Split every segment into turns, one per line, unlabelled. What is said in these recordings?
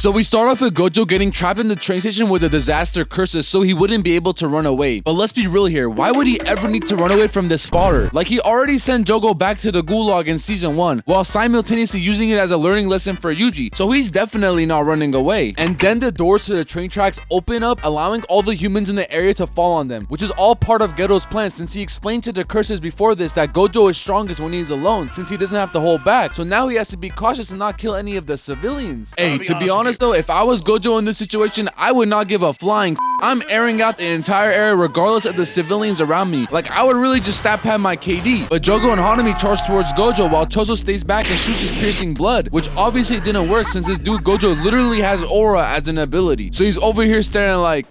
So we start off with Gojo getting trapped in the train station with a disaster curses so he wouldn't be able to run away. But let's be real here, why would he ever need to run away from this fodder? Like, he already sent Jogo back to the gulag in season 1 while simultaneously using it as a learning lesson for Yuji, so he's definitely not running away. And then the doors to the train tracks open up, allowing all the humans in the area to fall on them, which is all part of Geto's plan, since he explained to the curses before this that Gojo is strongest when he's alone, since he doesn't have to hold back. So now he has to be cautious and not kill any of the civilians. Hey, to be honest though, if I was Gojo in this situation, I would not give a flying I'm airing out the entire area regardless of the civilians around me. Like, I would really just stab past my KD. But Jogo and Hanami charge towards Gojo while Choso stays back and shoots his piercing blood, which obviously didn't work since this dude Gojo literally has aura as an ability. So he's over here staring like...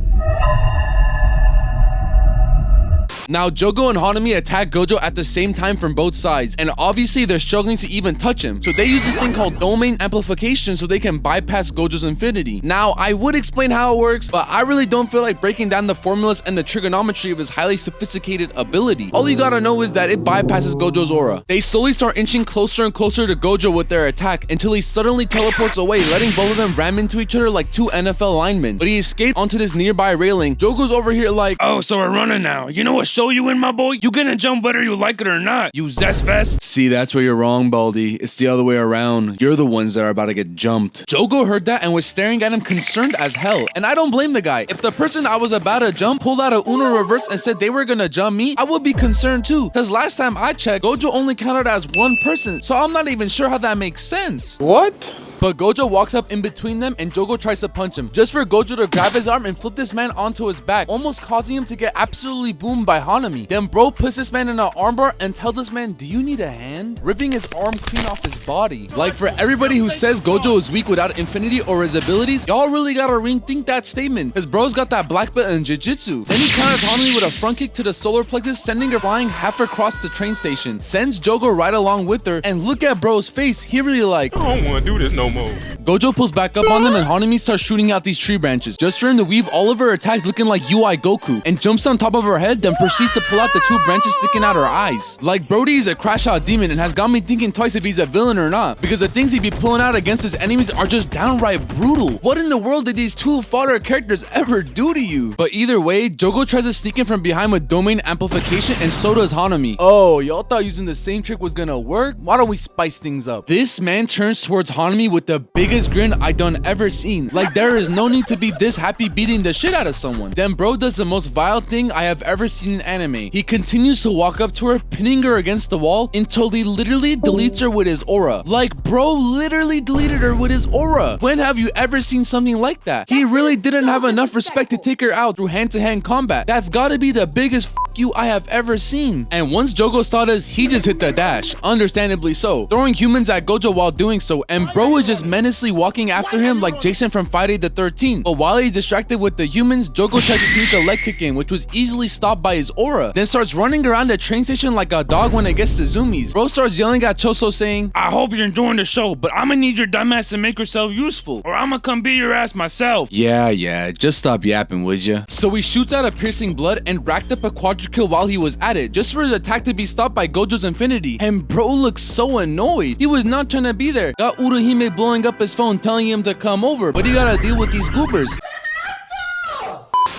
Now, Jogo and Hanami attack Gojo at the same time from both sides, and obviously they're struggling to even touch him. So they use this thing called domain amplification so they can bypass Gojo's infinity. Now, I would explain how it works, but I really don't feel like breaking down the formulas and the trigonometry of his highly sophisticated ability. All you gotta know is that it bypasses Gojo's aura. They slowly start inching closer and closer to Gojo with their attack until he suddenly teleports away, letting both of them ram into each other like two NFL linemen. But he escaped onto this nearby railing. Jogo's over here like,
oh, so we're running now. You know what show you in, my boy? You gonna jump whether you like it or not, you zest fest.
See, that's where you're wrong, Baldy. It's the other way around. You're the ones that are about to get jumped. Jogo heard that and was staring at him concerned as hell. And I don't blame the guy. If the person I was about to jump pulled out a Uno reverse and said they were gonna jump me, I would be concerned too. Cause last time I checked, Gojo only counted as one person. So I'm not even sure how that makes sense.
What?
But Gojo walks up in between them and Jogo tries to punch him, just for Gojo to grab his arm and flip this man onto his back, almost causing him to get absolutely boomed by Hanami. Then bro puts this man in an armbar and tells this man, do you need a hand? Ripping his arm clean off his body. Like, for everybody who says Gojo is weak without infinity or his abilities, y'all really gotta rethink that statement, cause bro's got that black belt in JuJutsu. Then he counters Hanami with a front kick to the solar plexus, sending her flying half across the train station. Sends Jogo right along with her, and look at bro's face, he really like,
I don't wanna do this no more.
Gojo pulls back up on them and Hanami starts shooting out these tree branches, just for him to weave all of her attacks looking like UI Goku, and jumps on top of her head, then proceeds to pull out the two branches sticking out her eyes. Like, Brody is a crash out demon and has got me thinking twice if he's a villain or not, because the things he'd be pulling out against his enemies are just downright brutal. What in the world did these two fodder characters ever do to you? But either way, Jogo tries to sneak in from behind with domain amplification, and so does Hanami. Oh, y'all thought using the same trick was gonna work? Why don't we spice things up? This man turns towards Hanami with the biggest grin I done ever seen. Like, there is no need to be this happy beating the shit out of someone. Then bro does the most vile thing I have ever seen in anime. He continues to walk up to her, pinning her against the wall until he literally deletes her with his aura. Like, bro literally deleted her with his aura. When have you ever seen something like that? He really didn't have enough respect to take her out through hand-to-hand combat. That's gotta be the biggest you I have ever seen. And once Jogo saw this, he just hit the dash, understandably so, throwing humans at Gojo while doing so, and bro is just menacingly walking after him like Jason from Friday the 13th. But while he's distracted with the humans, Jogo tries to sneak a leg kick in, which was easily stopped by his aura, then starts running around the train station like a dog when it gets to zoomies. Bro starts yelling at Choso saying,
I hope you're enjoying the show, but I'ma need your dumbass to make yourself useful, or I'ma come beat your ass myself.
Yeah, just stop yapping, would ya? So he shoots out a piercing blood and racked up a quadra kill while he was at it, just for his attack to be stopped by Gojo's infinity. And bro looks so annoyed. He was not trying to be there. Got Urahime blowing up his phone telling him to come over, but he gotta deal with these goobers.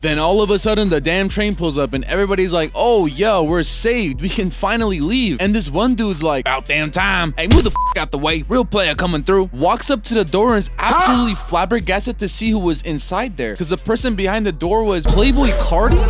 Then all of a sudden the damn train pulls up and everybody's like, oh yo, we're saved, we can finally leave. And this one dude's like, about damn time, hey, move the f out the way, real player coming through. Walks up to the door and is absolutely flabbergasted to see who was inside there, because the person behind the door was Playboy Cardi?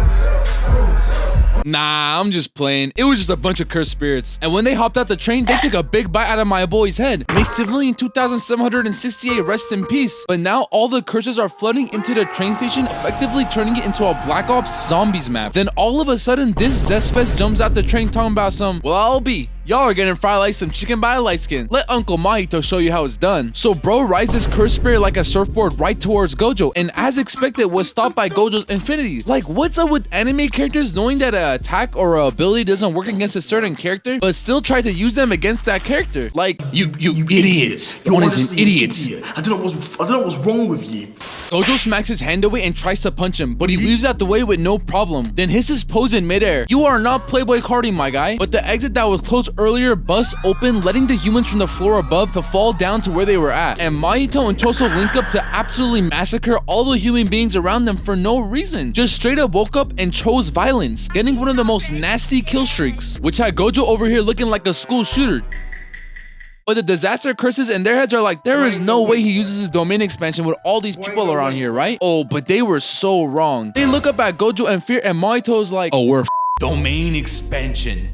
Nah, I'm just playing. It was just a bunch of cursed spirits. And when they hopped out the train, they took a big bite out of my boy's head. May civilian 2768 rest in peace. But now all the curses are flooding into the train station, effectively turning it into a Black Ops Zombies map. Then all of a sudden, this Zestfest jumps out the train talking about some, well, I'll be. Y'all are getting fried like some chicken by a light skin. Let Uncle Mahito show you how it's done. So bro rides his cursed spirit like a surfboard right towards Gojo, and as expected was stopped by Gojo's infinity. Like, what's up with anime characters knowing that an attack or an ability doesn't work against a certain character, but still try to use them against that character? Like, you idiots. You honest idiots.
I don't know what's wrong with you.
Gojo smacks his hand away and tries to punch him, but he weaves out the way with no problem. Then hits his pose in midair. You are not Playboy Cardi, my guy. But the exit that was closed earlier busts open, letting the humans from the floor above to fall down to where they were at. And Mahito and Choso link up to absolutely massacre all the human beings around them for no reason. Just straight up woke up and chose violence, getting one of the most nasty kill streaks, which had Gojo over here looking like a school shooter. But the disaster curses in their heads are like, there is no way he uses his domain expansion with all these people around here, right? Oh, but they were so wrong. They look up at Gojo and fear, and Mahito's like, oh, we're
Domain expansion.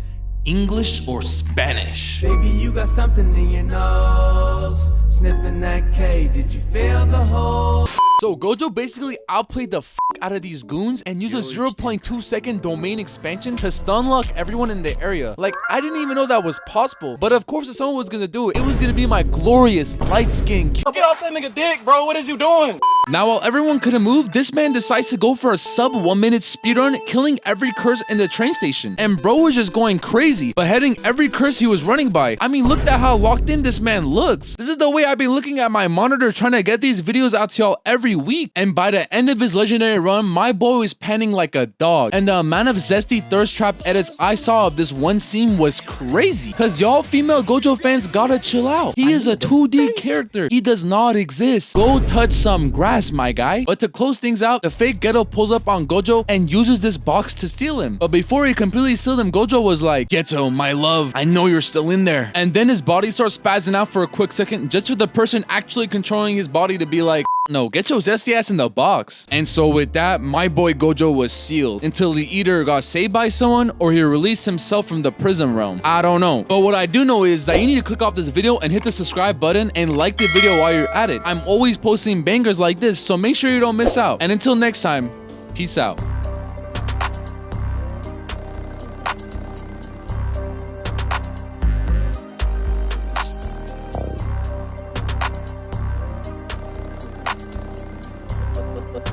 English or Spanish?
Baby, you got something in your nose. Sniffing that K, did you feel the hole?
So Gojo basically outplayed the out of these goons and used a 0.2 second domain expansion to stun lock everyone in the area. Like, I didn't even know that was possible. But of course, if someone was gonna do it, it was gonna be my glorious light skin.
Get off that nigga dick, bro. What is you doing?
Now, while everyone could have moved, this man decides to go for a sub 1 minute speedrun, killing every curse in the train station. And bro was just going crazy, beheading every curse he was running by. I mean, look at how locked in this man looks. This is the way I've been looking at my monitor trying to get these videos out to y'all every week. And by the end of his legendary run, my boy was panning like a dog. And the amount of zesty thirst trap edits I saw of this one scene was crazy. Cause y'all female Gojo fans gotta chill out. He is a 2D character. He does not exist. Go touch some grass, my guy. But to close things out, the fake ghetto pulls up on Gojo and uses this box to steal him. But before he completely steals him, Gojo was like, Ghetto, my love, I know you're still in there. And then his body starts spazzing out for a quick second, just for the person actually controlling his body to be like, no, get your zesty ass in the box. And so with that, my boy Gojo was sealed until he either got saved by someone or he released himself from the prison realm. I don't know. But what I do know is that you need to click off this video and hit the subscribe button and like the video while you're at it. I'm always posting bangers like this, so make sure you don't miss out. And until next time, peace out.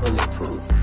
Bulletproof.